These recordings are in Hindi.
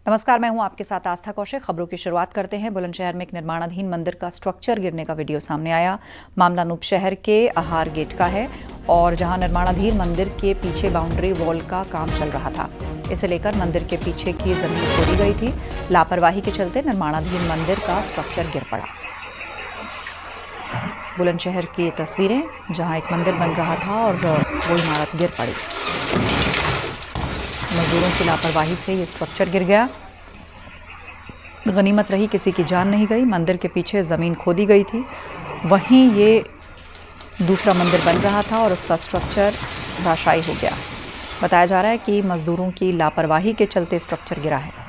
नमस्कार, मैं हूं आपके साथ आस्था कौशिक। खबरों की शुरुआत करते हैं। बुलंदशहर में एक निर्माणाधीन मंदिर का स्ट्रक्चर गिरने का वीडियो सामने आया। मामला अनूप शहर के आहार गेट का है और जहां निर्माणाधीन मंदिर के पीछे बाउंड्री वॉल का काम चल रहा था। इसे लेकर मंदिर के पीछे की जमीन खोदी गई थी। लापरवाही के चलते निर्माणाधीन मंदिर का स्ट्रक्चर गिर पड़ा। बुलंदशहर की तस्वीरें, जहां एक मंदिर बन रहा था और वो इमारत गिर पड़ी। मजदूरों की लापरवाही से ये स्ट्रक्चर गिर गया। गनीमत रही किसी की जान नहीं गई। मंदिर के पीछे ज़मीन खोदी गई थी, वहीं ये दूसरा मंदिर बन रहा था और उसका स्ट्रक्चर धराशायी हो गया। बताया जा रहा है कि मजदूरों की लापरवाही के चलते स्ट्रक्चर गिरा है।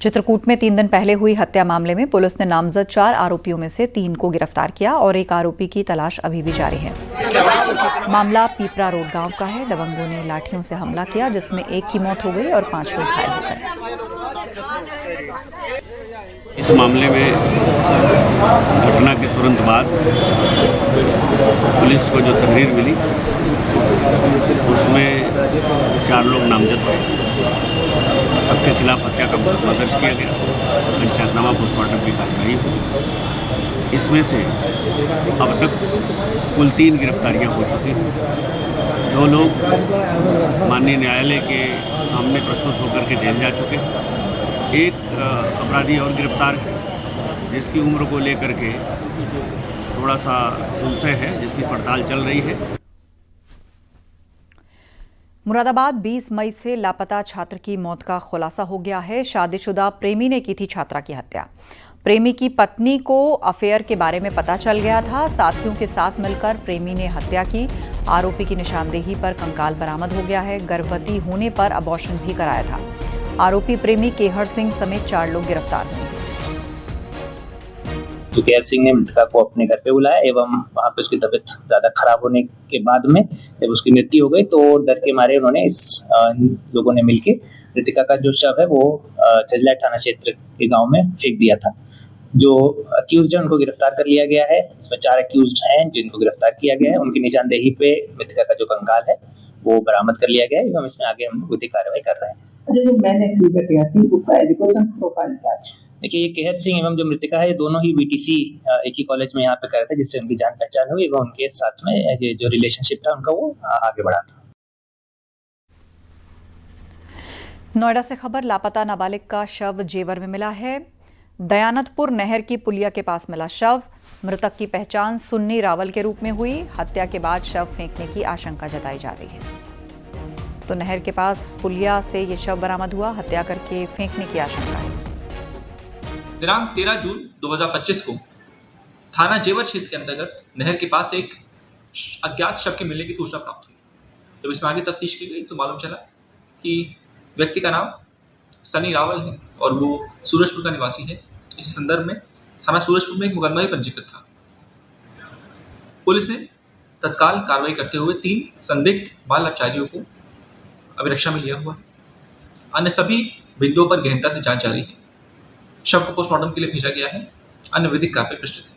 चित्रकूट में 3 दिन पहले हुई हत्या मामले में पुलिस ने नामजद 4 आरोपियों में से 3 को गिरफ्तार किया और एक आरोपी की तलाश अभी भी जारी है। मामला पीपरा रोड गांव का है। दबंगों ने लाठियों से हमला किया, जिसमें एक की मौत हो गई और 5 लोग घायल हो गए। इस मामले में घटना के तुरंत बाद पुलिस को जो तहरीर मिली उसमें 4 लोग नामजद थे। सबके खिलाफ हत्या का मुकदमा दर्ज किया गया। पंचायतनामा पोस्टमार्टम की कार्रवाई हुई। इसमें से अब तक कुल 3 गिरफ्तारियां हो चुकी हैं। 2 लोग माननीय न्यायालय के सामने प्रस्तुत होकर के जेल जा चुके हैं। एक अपराधी और गिरफ्तार है, जिसकी उम्र को लेकर के थोड़ा सा संशय है, जिसकी पड़ताल चल रही है। मुरादाबाद 20 मई से लापता छात्र की मौत का खुलासा हो गया है। शादीशुदा प्रेमी ने की थी छात्रा की हत्या। प्रेमी की पत्नी को अफेयर के बारे में पता चल गया था। साथियों के साथ मिलकर प्रेमी ने हत्या की। आरोपी की निशानदेही पर कंकाल बरामद हो गया है। गर्भवती होने पर अबॉर्शन भी कराया था। आरोपी प्रेमी केहर सिंह समेत 4 लोग गिरफ्तार हुए। तो केहर सिंह ने मृतका को अपने घर पे बुलाया एवं वहां पे उसकी तबीयत ज्यादा खराब होने के बाद में जब उसकी मृत्यु हो गई तो डर के मारे उन्होंने लोगों ने मिलके मृतका का जो शव है वो छजला थाना क्षेत्र के गांव में फेंक दिया था। जो अक्यूज है उनको गिरफ्तार कर लिया गया है। इसमें 4 अक्यूज हैं जिनको गिरफ्तार किया गया है। उनकी निशानदेही पे मृतका का जो कंकाल है वो बरामद कर लिया गया है एवं इसमें आगे हम विधिक कार्रवाई कर रहे हैं। जो मैंने थी उसका एजुकेशन प्रोफाइल क्या है? देखिए, ये केहर सिंह एवं जो मृतका है, दोनों ही बीटीसी एक ही कॉलेज में यहाँ पे कर रहे थे, जिससे उनकी जान पहचान हुई एवं उनके साथ में ये जो रिलेशनशिप था उनका वो आगे बढ़ा था। नोएडा से खबर, लापता नाबालिग का शव जेवर में मिला है। दयानतपुर नहर की पुलिया के पास मिला शव। मृतक की पहचान सुन्नी रावल के रूप में हुई। हत्या के बाद शव फेंकने की आशंका जताई जा रही है। तो नहर के पास पुलिया से ये शव बरामद हुआ। हत्या करके फेंकने की आशंका है। दिनांक 13 जून 2025 को थाना जेवर क्षेत्र के अंतर्गत नहर के पास एक अज्ञात शव के मिलने की सूचना प्राप्त हुई। जब इसमें आगे तफ्तीश की गई तो मालूम चला कि व्यक्ति का नाम सनी रावल है और वो सूरजपुर का निवासी है। इस संदर्भ में थाना सूरजपुर में एक मुकदमा भी पंजीकृत था। पुलिस ने तत्काल कार्रवाई करते हुए 3 संदिग्ध बाल अपचारियों को अभिरक्षा में लिया हुआ है। अन्य सभी बिंदुओं पर गहनता से जांच जारी है। शव को पोस्टमार्टम के लिए भेजा गया है। अन्य विधिक कार्रवाई प्रस्तुत है।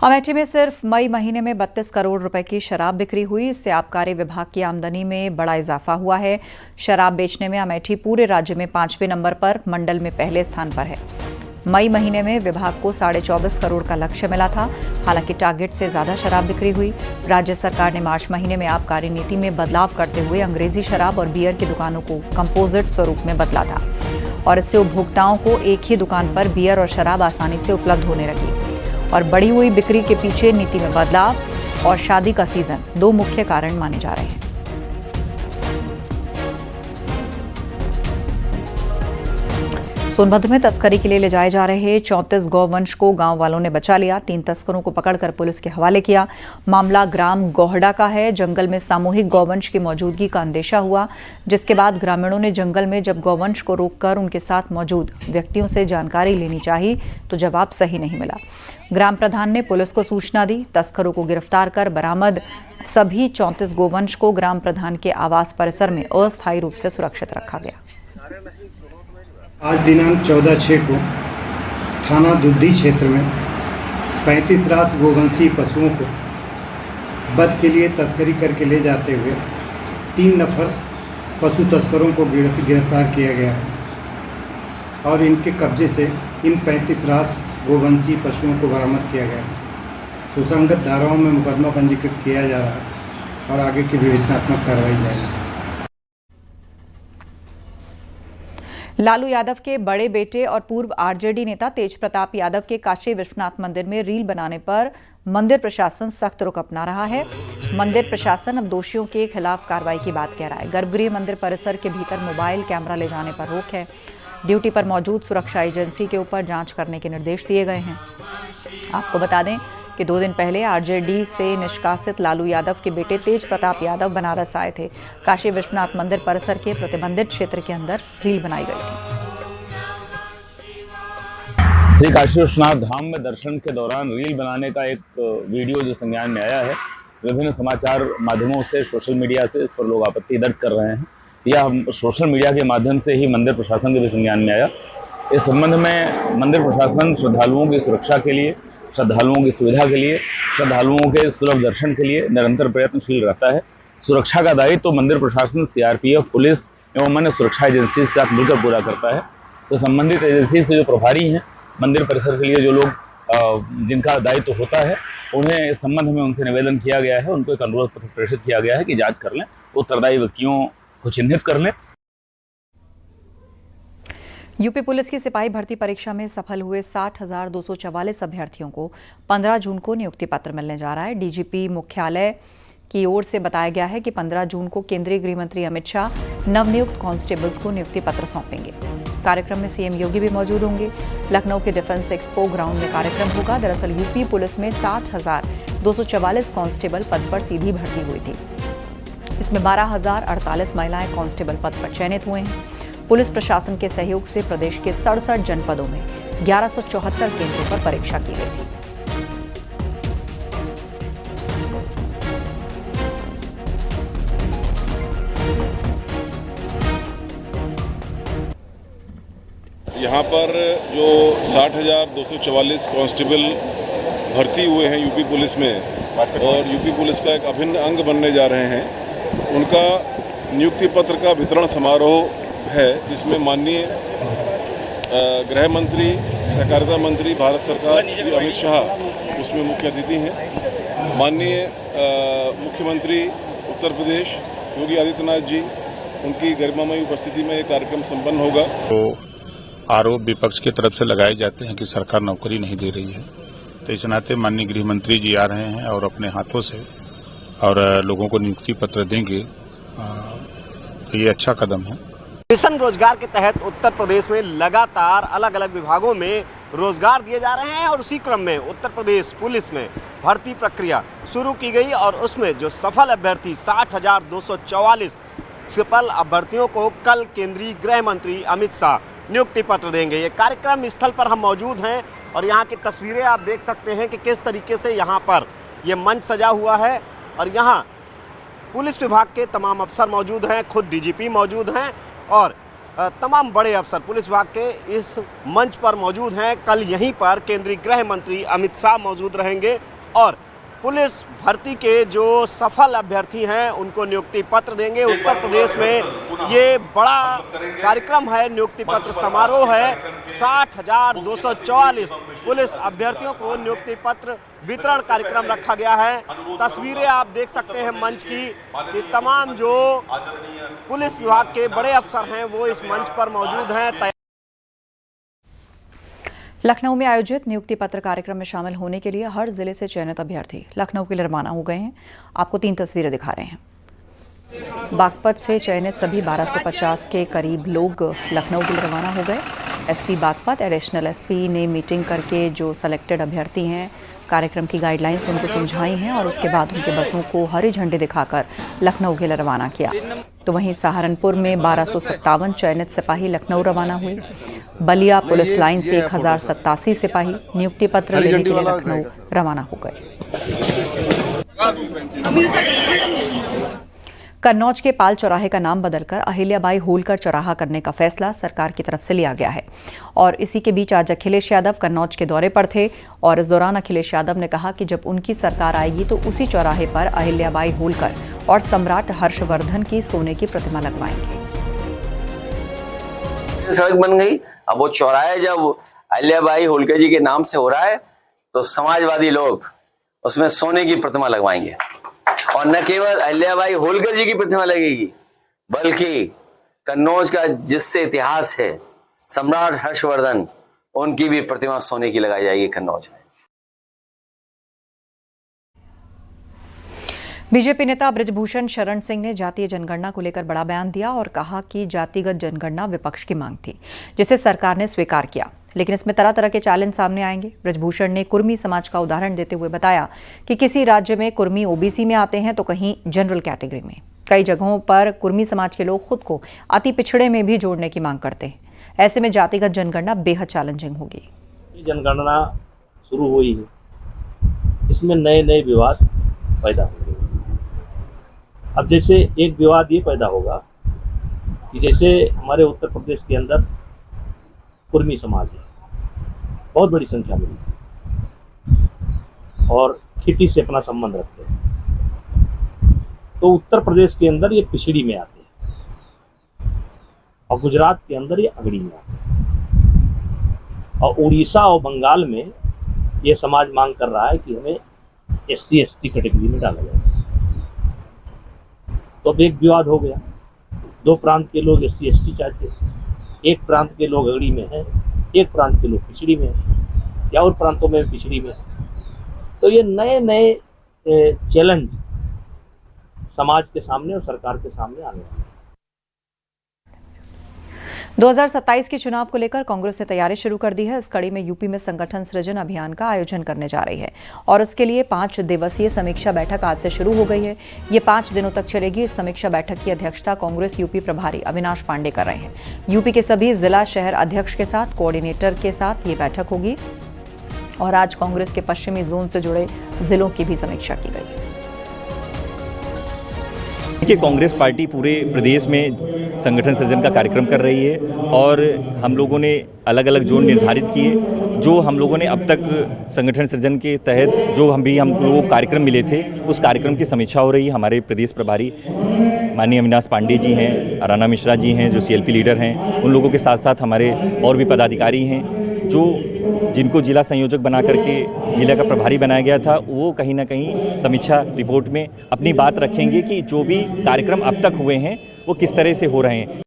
अमेठी में सिर्फ मई महीने में 32 करोड़ रुपए की शराब बिक्री हुई। इससे आबकारी विभाग की आमदनी में बड़ा इजाफा हुआ है। शराब बेचने में अमेठी पूरे राज्य में 5वें नंबर पर, मंडल में पहले स्थान पर है। मई महीने में विभाग को 24.5 करोड़ का लक्ष्य मिला था। हालांकि टारगेट से ज्यादा शराब बिक्री हुई। राज्य सरकार ने मार्च महीने में आबकारी नीति में बदलाव करते हुए अंग्रेजी शराब और बियर की दुकानों को कंपोजिट स्वरूप में बदला था और इससे उपभोक्ताओं को एक ही दुकान पर बियर और शराब आसानी से उपलब्ध होने लगी। और बढ़ी हुई बिक्री के पीछे नीति में बदलाव और शादी का सीजन 2 मुख्य कारण माने जा रहे हैं। सोनभद्र में तस्करी के लिए ले जाए जा रहे 34 गौवंश को गांव वालों ने बचा लिया। 3 तस्करों को पकड़कर पुलिस के हवाले किया। मामला ग्राम गोहड़ा का है। जंगल में सामूहिक गौवंश की मौजूदगी का अंदेशा हुआ, जिसके बाद ग्रामीणों ने जंगल में जब गौवंश को रोककर उनके साथ मौजूद व्यक्तियों से जानकारी लेनी चाहिए तो जवाब सही नहीं मिला। ग्राम प्रधान ने पुलिस को सूचना दी। तस्करों को गिरफ्तार कर बरामद सभी 34 गोवंश को ग्राम प्रधान के आवास परिसर में अस्थायी रूप से सुरक्षित रखा गया। आज दिनांक 14/6 को थाना दुद्दी क्षेत्र में 35 रास गोवंशीय पशुओं को बद के लिए तस्करी करके ले जाते हुए 3 नफर पशु तस्करों को गिरफ्तार किया गया है और इनके कब्जे से इन 35 रास गोवंशी पशुओं को बरामद किया गया है। सुसंगत धाराओं में मुकदमा पंजीकृत किया जा रहा है और आगे की विवेचनात्मक कार्रवाई जारी। लालू यादव के बड़े बेटे और पूर्व आरजेडी नेता तेज प्रताप यादव के काशी विश्वनाथ मंदिर में रील बनाने पर मंदिर प्रशासन सख्त रुख अपना रहा है। मंदिर प्रशासन अब दोषियों के खिलाफ कार्रवाई की बात कह रहा है। गर्भगृह मंदिर परिसर के भीतर मोबाइल कैमरा ले जाने पर रोक है। ड्यूटी पर मौजूद सुरक्षा एजेंसी के ऊपर जांच करने के निर्देश दिए गए हैं। आपको बता दें कि 2 दिन पहले आरजेडी से निष्कासित लालू यादव के बेटे तेज प्रताप यादव बनारस आए थे। काशी विश्वनाथ मंदिर परिसर के प्रतिबंधित क्षेत्र के अंदर रील बनाई गई थी। श्री काशी विश्वनाथ धाम में दर्शन के दौरान रील बनाने का एक वीडियो जो संज्ञान में आया है, विभिन्न समाचार माध्यमों से, सोशल मीडिया से इस पर लोग आपत्ति दर्ज कर रहे हैं। यह सोशल मीडिया के माध्यम से ही मंदिर प्रशासन के भी संज्ञान में आया। इस संबंध में मंदिर प्रशासन श्रद्धालुओं की सुरक्षा के लिए, श्रद्धालुओं की सुविधा के लिए, श्रद्धालुओं के सुलभ दर्शन के लिए निरंतर प्रयत्नशील रहता है। सुरक्षा का दायित्व तो मंदिर प्रशासन, सीआरपीएफ, पुलिस एवं अन्य सुरक्षा एजेंसी के साथ मिलकर पूरा करता है। तो संबंधित एजेंसी से जो प्रभारी हैं मंदिर परिसर के लिए, जो लोग जिनका दायित्व होता है, उन्हें इस संबंध में उनसे निवेदन किया गया है, उनको एक अनुरोध पत्र प्रेषित किया गया है कि जांच कर लें, उत्तरदायी व्यक्तियों को चिन्हित कर लें। यूपी पुलिस की सिपाही भर्ती परीक्षा में सफल हुए 60,244 अभ्यर्थियों को 15 जून को नियुक्ति पत्र मिलने जा रहा है। डीजीपी मुख्यालय की ओर से बताया गया है कि 15 जून को केंद्रीय गृह मंत्री अमित शाह नवनियुक्त कांस्टेबल्स को नियुक्ति पत्र सौंपेंगे। कार्यक्रम में सीएम योगी भी मौजूद होंगे। लखनऊ के डिफेंस एक्सपो ग्राउंड में कार्यक्रम होगा। दरअसल यूपी पुलिस में 60,244 कांस्टेबल पद पर सीधी भर्ती हुई थी। इसमें 12,048 महिलाएं कांस्टेबल पद पर चयनित हुए हैं। पुलिस प्रशासन के सहयोग से प्रदेश के 67 जनपदों में 1174 केंद्रों पर परीक्षा की गई थी। यहाँ पर जो 60,244 कांस्टेबल भर्ती हुए हैं यूपी पुलिस में और यूपी पुलिस का एक अभिन्न अंग बनने जा रहे हैं, उनका नियुक्ति पत्र का वितरण समारोह है, जिसमें माननीय गृह मंत्री, सहकारिता मंत्री भारत सरकार श्री अमित शाह उसमें मुख्य अतिथि हैं। माननीय मुख्यमंत्री उत्तर प्रदेश योगी आदित्यनाथ जी, उनकी गरिमामयी उपस्थिति में ये कार्यक्रम संपन्न होगा। तो आरोप विपक्ष की तरफ से लगाए जाते हैं कि सरकार नौकरी नहीं दे रही है, तो इस नाते माननीय गृह मंत्री जी आ रहे हैं और अपने हाथों से और लोगों को नियुक्ति पत्र देंगे, तो ये अच्छा कदम है। मिशन रोजगार के तहत उत्तर प्रदेश में लगातार अलग अलग विभागों में रोजगार दिए जा रहे हैं और उसी क्रम में उत्तर प्रदेश पुलिस में भर्ती प्रक्रिया शुरू की गई और उसमें जो सफल अभ्यर्थी 60,244 सफल अभ्यर्थियों को कल केंद्रीय गृह मंत्री अमित शाह नियुक्ति पत्र देंगे। ये कार्यक्रम स्थल पर हम मौजूद हैं और यहाँ की तस्वीरें आप देख सकते हैं कि किस तरीके से यहाँ पर ये मंच सजा हुआ है और यहाँ पुलिस विभाग के तमाम अफसर मौजूद हैं, खुद डीजीपी मौजूद हैं और तमाम बड़े अफसर पुलिस विभाग के इस मंच पर मौजूद हैं। कल यहीं पर केंद्रीय गृह मंत्री अमित शाह मौजूद रहेंगे और पुलिस भर्ती के जो सफल अभ्यर्थी हैं उनको नियुक्ति पत्र देंगे। उत्तर प्रदेश में ये बड़ा कार्यक्रम है, नियुक्ति पत्र समारोह है। 60,244 पुलिस अभ्यर्थियों को नियुक्ति पत्र वितरण कार्यक्रम रखा गया है। तस्वीरें आप देख सकते हैं मंच की कि तमाम जो पुलिस विभाग के बड़े अफसर हैं वो इस मंच पर मौजूद हैं। लखनऊ में आयोजित नियुक्ति पत्र कार्यक्रम में शामिल होने के लिए हर जिले से चयनित अभ्यर्थी लखनऊ के लिए रवाना हो गए हैं। आपको 3 तस्वीरें दिखा रहे हैं। बागपत से चयनित सभी 1250 के करीब लोग लखनऊ के लिए रवाना हो गए। एसपी बागपत, एडिशनल एसपी ने मीटिंग करके जो सेलेक्टेड अभ्यर्थी हैं कार्यक्रम की गाइडलाइंस उनको समझाई हैं और उसके बाद उनके बसों को हरी झंडी दिखाकर लखनऊ के लिए रवाना किया। तो वहीं सहारनपुर में 1257 चयनित सिपाही लखनऊ रवाना हुए। बलिया पुलिस लाइन से 1087 सिपाही नियुक्ति पत्र लेने के लिए लखनऊ रवाना हो गए। कन्नौज के पाल चौराहे का नाम बदलकर अहिल्याबाई होलकर चौराहा करने का फैसला सरकार की तरफ से लिया गया है। और इसी के बीच आज अखिलेश यादव कन्नौज के दौरे पर थे और इस दौरान अखिलेश यादव ने कहा कि जब उनकी सरकार आएगी तो उसी चौराहे पर अहिल्याबाई होलकर और सम्राट हर्षवर्धन की सोने की प्रतिमा लगवाएंगे। सड़क बन गई, अब वो चौराहे जब अहिल्याबाई होलकर जी के नाम से हो रहा है तो समाजवादी लोग उसमें सोने की प्रतिमा लगवाएंगे। और न केवल अहिल्याबाई होलकर जी की प्रतिमा लगेगी, बल्कि कन्नौज का जिससे इतिहास है सम्राट हर्षवर्धन, उनकी भी प्रतिमा सोने की लगाई जाएगी कन्नौज में। बीजेपी नेता बृजभूषण शरण सिंह ने जातीय जनगणना को लेकर बड़ा बयान दिया और कहा कि जातिगत जनगणना विपक्ष की मांग थी, जिसे सरकार ने स्वीकार किया, लेकिन इसमें तरह तरह के चैलेंज सामने आएंगे। बृजभूषण ने कुर्मी समाज का उदाहरण देते हुए बताया कि किसी राज्य में कुर्मी ओबीसी में आते हैं तो कहीं जनरल कैटेगरी में। कई जगहों पर कुर्मी समाज के लोग खुद को अति पिछड़े में भी जोड़ने की मांग करते हैं। ऐसे में जातिगत जनगणना बेहद चैलेंजिंग होगी। जनगणना शुरू हुई है, इसमें नए नए विवाद पैदा होंगे। अब जैसे एक विवाद ये पैदा होगा कि जैसे हमारे उत्तर प्रदेश के अंदर कुर्मी समाज है, बहुत बड़ी संख्या में, और खेती से अपना संबंध रखते हैं, तो उत्तर प्रदेश के अंदर ये पिछड़ी में आते हैं और गुजरात के अंदर ये अगड़ी में आते हैं, और उड़ीसा और बंगाल में ये समाज मांग कर रहा है कि हमें SC ST कैटेगरी में डाला जाए। तो अब एक विवाद हो गया, दो प्रांत के लोग SC ST चाहते हैं, एक प्रांत के लोग अगड़ी में हैं, एक प्रांत के लोग पिछड़ी में हैं, या और प्रांतों में पिछड़ी में। तो ये नए नए चैलेंज समाज के सामने और सरकार के सामने आने वाले हैं। 2027 के चुनाव को लेकर कांग्रेस ने तैयारी शुरू कर दी है। इस कड़ी में यूपी में संगठन सृजन अभियान का आयोजन करने जा रही है और इसके लिए 5 दिवसीय समीक्षा बैठक आज से शुरू हो गई है। ये 5 दिनों तक चलेगी। इस समीक्षा बैठक की अध्यक्षता कांग्रेस यूपी प्रभारी अविनाश पांडे कर रहे हैं। यूपी के सभी जिला शहर अध्यक्ष के साथ कोऑर्डिनेटर के साथ ये बैठक होगी और आज कांग्रेस के पश्चिमी जोन से जुड़े जिलों की भी समीक्षा की गई। देखिए, कांग्रेस पार्टी पूरे प्रदेश में संगठन सृजन का कार्यक्रम कर रही है और हम लोगों ने अलग अलग जोन निर्धारित किए। जो हम लोगों ने अब तक संगठन सृजन के तहत जो हम लोगों को कार्यक्रम मिले थे, उस कार्यक्रम की समीक्षा हो रही है। हमारे प्रदेश प्रभारी माननीय अविनाश पांडे जी हैं, अराना मिश्रा जी हैं जो CLP लीडर हैं, उन लोगों के साथ साथ हमारे और भी पदाधिकारी हैं जिनको जिला संयोजक बना करके जिला का प्रभारी बनाया गया था। वो कहीं ना कहीं समीक्षा रिपोर्ट में अपनी बात रखेंगे कि जो भी कार्यक्रम अब तक हुए हैं वो किस तरह से हो रहे हैं।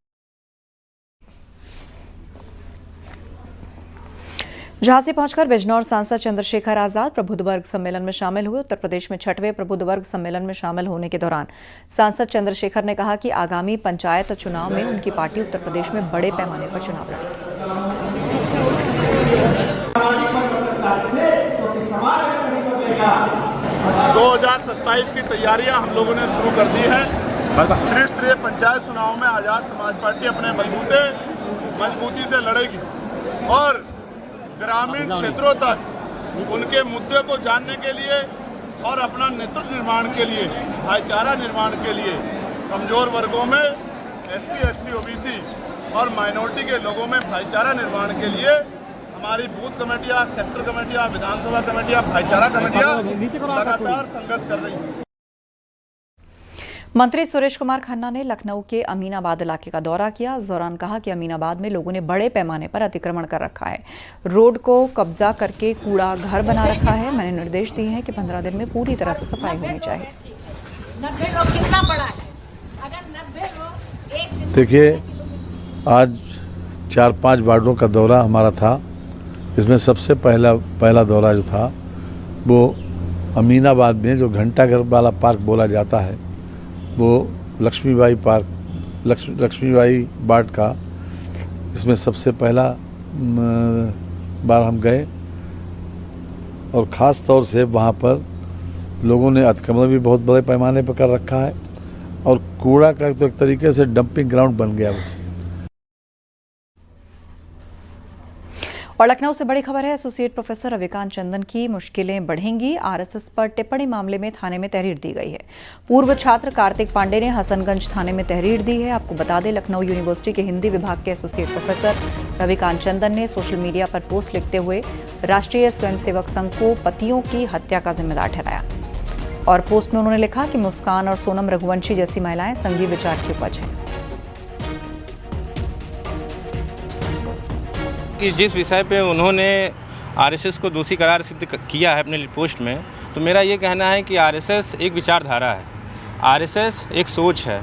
झांसी पहुंचकर बिजनौर सांसद चंद्रशेखर आजाद प्रबुद्ध वर्ग सम्मेलन में शामिल हुए। उत्तर प्रदेश में 6वें प्रबुद्ध वर्ग सम्मेलन में शामिल होने के दौरान सांसद चंद्रशेखर ने कहा कि आगामी पंचायत चुनाव में उनकी पार्टी उत्तर प्रदेश में बड़े पैमाने पर चुनाव लड़ेगी। 2027 की तैयारियां हम लोगों ने शुरू कर दी है। त्रिस्तरीय पंचायत चुनाव में आजाद समाज पार्टी अपने मजबूती से लड़ेगी और ग्रामीण क्षेत्रों तक उनके मुद्दे को जानने के लिए और अपना नेतृत्व निर्माण के लिए, भाईचारा निर्माण के लिए कमजोर वर्गों में SC ST OBC और माइनॉरिटी के लोगों में भाईचारा निर्माण के लिए हमारी बूथ कमेटियां, सेक्टर कमेटियां, विधानसभा कमेटियां, भाईचारा कमेटियां लगातार संघर्ष कर रही हैं। मंत्री सुरेश कुमार खन्ना ने लखनऊ के अमीनाबाद इलाके का दौरा किया। इस दौरान कहा कि अमीनाबाद में लोगों ने बड़े पैमाने पर अतिक्रमण कर रखा है, रोड को कब्जा करके कूड़ा घर बना रखा है। मैंने निर्देश दिए हैं कि 15 दिन में पूरी तरह से सफाई होनी चाहिए। देखिए, आज 4-5 वार्डों का दौरा हमारा था। इसमें सबसे पहला दौरा जो था वो अमीनाबाद में जो घंटाघर वाला पार्क बोला जाता है, वो लक्ष्मीबाई वार्ड का, इसमें सबसे पहला बार हम गए और ख़ास तौर से वहाँ पर लोगों ने अतिक्रमण भी बहुत बड़े पैमाने पर कर रखा है और कूड़ा का तो एक तरीके से डंपिंग ग्राउंड बन गया वो। और लखनऊ से बड़ी खबर है। एसोसिएट प्रोफेसर रविकांत चंदन की मुश्किलें बढ़ेंगी। आरएसएस पर टिप्पणी मामले में थाने में तहरीर दी गई है। पूर्व छात्र कार्तिक पांडे ने हसनगंज थाने में तहरीर दी है। आपको बता दें, लखनऊ यूनिवर्सिटी के हिंदी विभाग के एसोसिएट प्रोफेसर रविकांत चंदन ने सोशल मीडिया पर पोस्ट लिखते हुए राष्ट्रीय स्वयंसेवक संघ को पतियों की हत्या का जिम्मेदार ठहराया। और पोस्ट में उन्होंने लिखा कि मुस्कान और सोनम रघुवंशी जैसी महिलाएं संघी विचार की उपज हैं। कि जिस विषय पे उन्होंने आरएसएस को दोषी करार सिद्ध किया है अपने पोस्ट में, तो मेरा ये कहना है कि आरएसएस एक विचारधारा है, आरएसएस एक सोच है।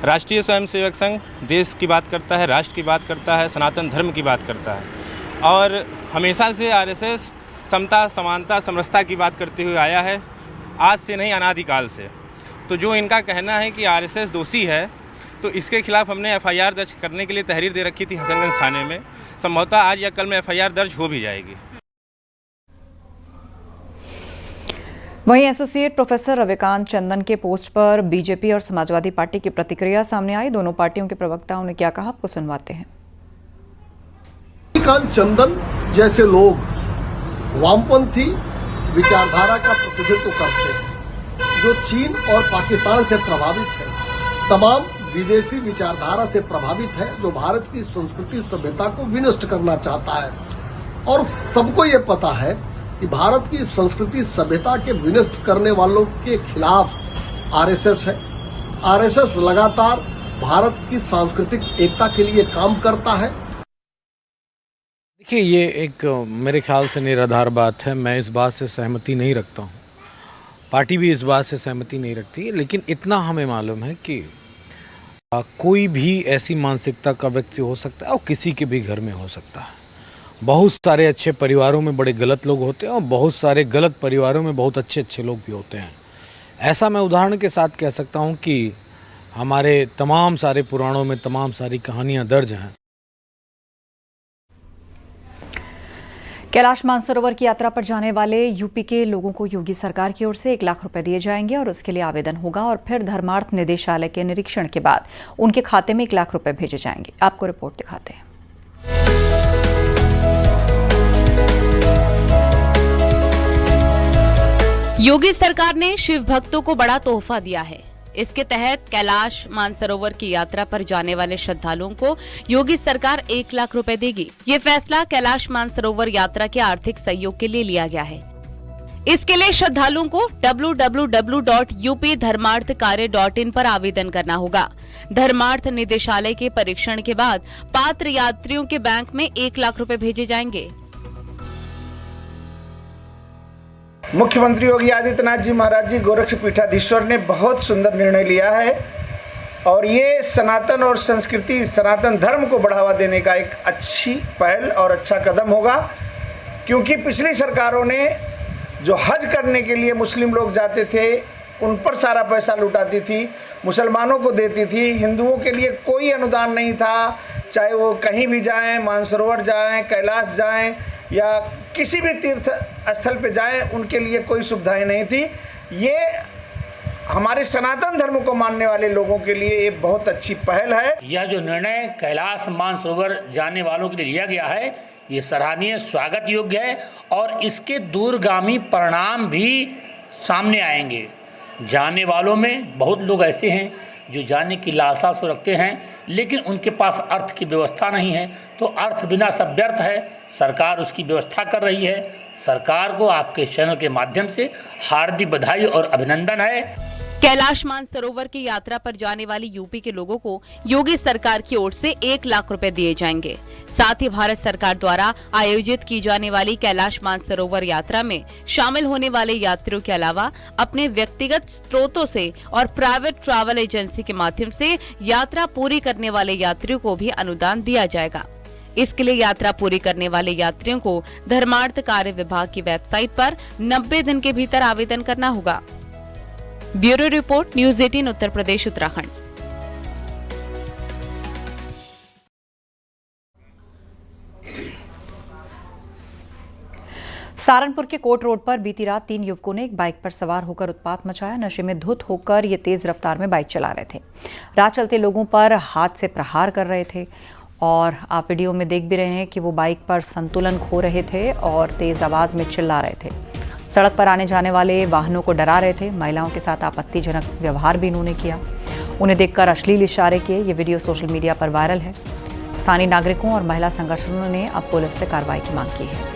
राष्ट्रीय स्वयंसेवक संघ देश की बात करता है, राष्ट्र की बात करता है, सनातन धर्म की बात करता है और हमेशा से आरएसएस समता, समानता, समरसता की बात करते हुए आया है, आज से नहीं अनादिकाल से। तो जो इनका कहना है कि आरएसएस दोषी है, तो इसके खिलाफ हमने एफआईआर दर्ज करने के लिए तहरीर दे रखी थी हसनगंज थाने में। संभवतः आज या कल में एफआईआर दर्ज हो भी जाएगी। वहीं एसोसिएट प्रोफेसर रविकांत चंदन के पोस्ट पर बीजेपी और समाजवादी पार्टी की प्रतिक्रिया सामने आई। दोनों पार्टियों के प्रवक्ताओं ने क्या कहा, आपको सुनवाते हैं। रविकांत चंदन जैसे लोग वामपंथी विचारधारा का प्रतिनिधित्व करते हैं, जो चीन और पाकिस्तान से प्रभावित है, तमाम विदेशी विचारधारा से प्रभावित है, जो भारत की संस्कृति सभ्यता को विनष्ट करना चाहता है। और सबको ये पता है कि भारत की संस्कृति सभ्यता के विनष्ट करने वालों के खिलाफ आरएसएस है। आरएसएस लगातार भारत की सांस्कृतिक एकता के लिए काम करता है। देखिए, ये एक मेरे ख्याल से निराधार बात है। मैं इस बात से सहमति नहीं रखता हूँ, पार्टी भी इस बात से सहमति नहीं रखती है। लेकिन इतना हमें मालूम है कि कोई भी ऐसी मानसिकता का व्यक्ति हो सकता है और किसी के भी घर में हो सकता है। बहुत सारे अच्छे परिवारों में बड़े गलत लोग होते हैं और बहुत सारे गलत परिवारों में बहुत अच्छे अच्छे लोग भी होते हैं। ऐसा मैं उदाहरण के साथ कह सकता हूँ कि हमारे तमाम सारे पुराणों में तमाम सारी कहानियाँ दर्ज हैं। कैलाश मानसरोवर की यात्रा पर जाने वाले यूपी के लोगों को योगी सरकार की ओर से 1 लाख रुपए दिए जाएंगे और उसके लिए आवेदन होगा और फिर धर्मार्थ निदेशालय के निरीक्षण के बाद उनके खाते में 1 लाख रुपए भेजे जाएंगे। आपको रिपोर्ट दिखाते हैं। योगी सरकार ने शिव भक्तों को बड़ा तोहफा दिया है। इसके तहत कैलाश मानसरोवर की यात्रा पर जाने वाले श्रद्धालुओं को योगी सरकार 1 लाख रुपए देगी। ये फैसला कैलाश मानसरोवर यात्रा के आर्थिक सहयोग के लिए लिया गया है। इसके लिए श्रद्धालुओं को www.updharmarthkarya.in पर आवेदन करना होगा। धर्मार्थ निदेशालय के परीक्षण के बाद पात्र यात्रियों के बैंक में 1 लाख रुपए भेजे जाएंगे। मुख्यमंत्री योगी आदित्यनाथ जी महाराज जी गोरक्ष पीठाधीश्वर ने बहुत सुंदर निर्णय लिया है और ये सनातन और संस्कृति, सनातन धर्म को बढ़ावा देने का एक अच्छी पहल और अच्छा कदम होगा। क्योंकि पिछली सरकारों ने जो हज करने के लिए मुस्लिम लोग जाते थे, उन पर सारा पैसा लुटाती थी, मुसलमानों को देती थी। हिंदुओं के लिए कोई अनुदान नहीं था, चाहे वो कहीं भी जाएं, मानसरोवर जाएं, कैलाश जाएं या किसी भी तीर्थ स्थल पे जाएं, उनके लिए कोई सुविधाएं नहीं थी। ये हमारे सनातन धर्म को मानने वाले लोगों के लिए ये बहुत अच्छी पहल है। यह जो निर्णय कैलाश मानसरोवर जाने वालों के लिए लिया गया है, ये सराहनीय, स्वागत योग्य है और इसके दूरगामी परिणाम भी सामने आएंगे। जाने वालों में बहुत लोग ऐसे हैं जो जाने की लालसा से रखते हैं, लेकिन उनके पास अर्थ की व्यवस्था नहीं है, तो अर्थ बिना सब व्यर्थ है। सरकार उसकी व्यवस्था कर रही है। सरकार को आपके चैनल के माध्यम से हार्दिक बधाई और अभिनंदन है। कैलाश मानसरोवर की यात्रा पर जाने वाली यूपी के लोगों को योगी सरकार की ओर से 1 लाख रुपए दिए जाएंगे। साथ ही भारत सरकार द्वारा आयोजित की जाने वाली कैलाश मानसरोवर यात्रा में शामिल होने वाले यात्रियों के अलावा अपने व्यक्तिगत स्रोतों से और प्राइवेट ट्रैवल एजेंसी के माध्यम से यात्रा पूरी करने वाले यात्रियों को भी अनुदान दिया जाएगा। इसके लिए यात्रा पूरी करने वाले यात्रियों को धर्मार्थ कार्य विभाग की वेबसाइट पर 90 दिन के भीतर आवेदन करना होगा। Bureau report, news 18 Uttar Pradesh Uttarakhand. Saharanpur के कोट रोड पर बीती रात 3 युवकों ने एक बाइक पर सवार होकर उत्पात मचाया। नशे में धुत होकर ये तेज रफ्तार में बाइक चला रहे थे। राह चलते लोगों पर हाथ से प्रहार कर रहे थे और आप वीडियो में देख भी रहे हैं कि वो बाइक पर संतुलन खो रहे थे और तेज़ आवाज़ में चिल्ला रहे थे। सड़क पर आने जाने वाले वाहनों को डरा रहे थे। महिलाओं के साथ आपत्तिजनक व्यवहार भी इन्होंने किया। उन्हें देखकर अश्लील इशारे किए। ये वीडियो सोशल मीडिया पर वायरल है। स्थानीय नागरिकों और महिला संगठनों ने अब पुलिस से कार्रवाई की मांग की है।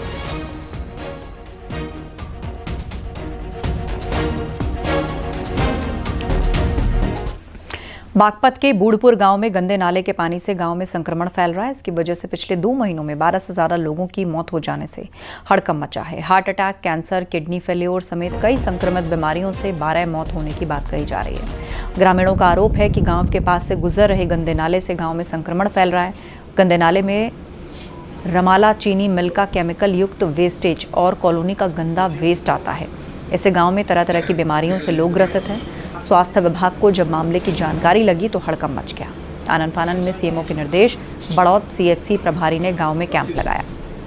बागपत के बूढ़पुर गांव में गंदे नाले के पानी से गांव में संक्रमण फैल रहा है। इसकी वजह से पिछले 2 महीनों में 12 से ज़्यादा लोगों की मौत हो जाने से हड़कंप मचा है। Heart attack, cancer, kidney failure समेत कई संक्रमित बीमारियों से 12 मौत होने की बात कही जा रही है। ग्रामीणों का आरोप है कि गाँव के पास से गुजर रहे गंदे नाले से गाँव में संक्रमण फैल रहा है। गंदे नाले में रमाला चीनी मिल का केमिकल युक्त वेस्टेज और कॉलोनी का गंदा वेस्ट आता है। इससे गाँव में तरह तरह की बीमारियों से लोग ग्रसित हैं। स्वास्थ्य विभाग को जब मामले की जानकारी लगी तो हड़कंप मच गया। आनन फानन में सीएमओ के निर्देश, बड़ौद सीएचसी प्रभारी ने गांव में कैंप लगाया।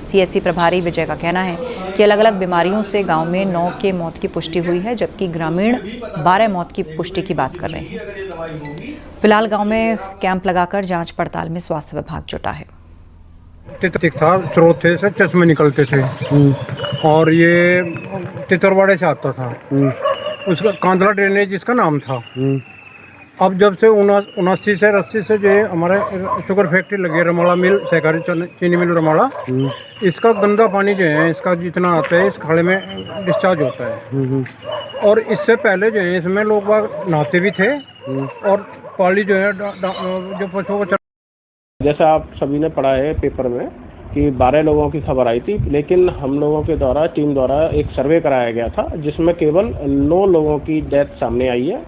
सीएचसी प्रभारी विजय का कहना है कि अलग अलग बीमारियों से गांव में 9 के मौत की पुष्टि हुई है, जबकि ग्रामीण 12 मौत की पुष्टि की बात कर रहे हैं। फिलहाल गांव में कैंप लगाकर जांच पड़ताल में स्वास्थ्य विभाग जुटा है। स्रोत थे, चश्मे निकलते थे और ये तितरवाड़े से आता था। उसका कांदला ड्रेनेज इसका नाम था। अब जब से 79 से 80 से जो है हमारे शुगर फैक्ट्री लगी है, रमाला मिल, सहकारी चीनी मिल रमाला, इसका गंदा पानी जो है इसका जितना आता है इस खाड़े में डिस्चार्ज होता है। और इससे पहले जो है इसमें लोग नहाते भी थे और पाली जो है जो पशुओं को, जैसा आप सभी ने पढ़ा है पेपर में कि 12 लोगों की खबर आई थी, लेकिन हम लोगों के द्वारा टीम द्वारा एक सर्वे कराया गया था जिसमें केवल 9 लोगों की डेथ सामने आई है।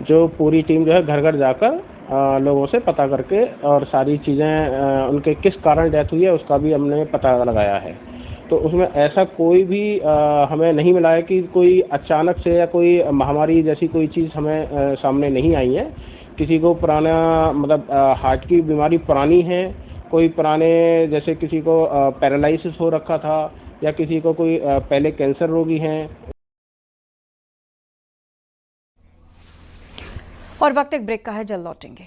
जो पूरी टीम जो है घर घर जाकर लोगों से पता करके और सारी चीज़ें उनके किस कारण डेथ हुई है उसका भी हमने पता लगाया है। तो उसमें ऐसा कोई भी हमें नहीं मिला है कि कोई अचानक से या कोई महामारी जैसी कोई चीज़ हमें सामने नहीं आई है। किसी को पुराना मतलब हार्ट की बीमारी पुरानी है, कोई पुराने जैसे किसी को पैरालिसिस हो रखा था या किसी को कोई पहले कैंसर रोगी हैं। और वक्त एक ब्रेक का है, जल्द लौटेंगे।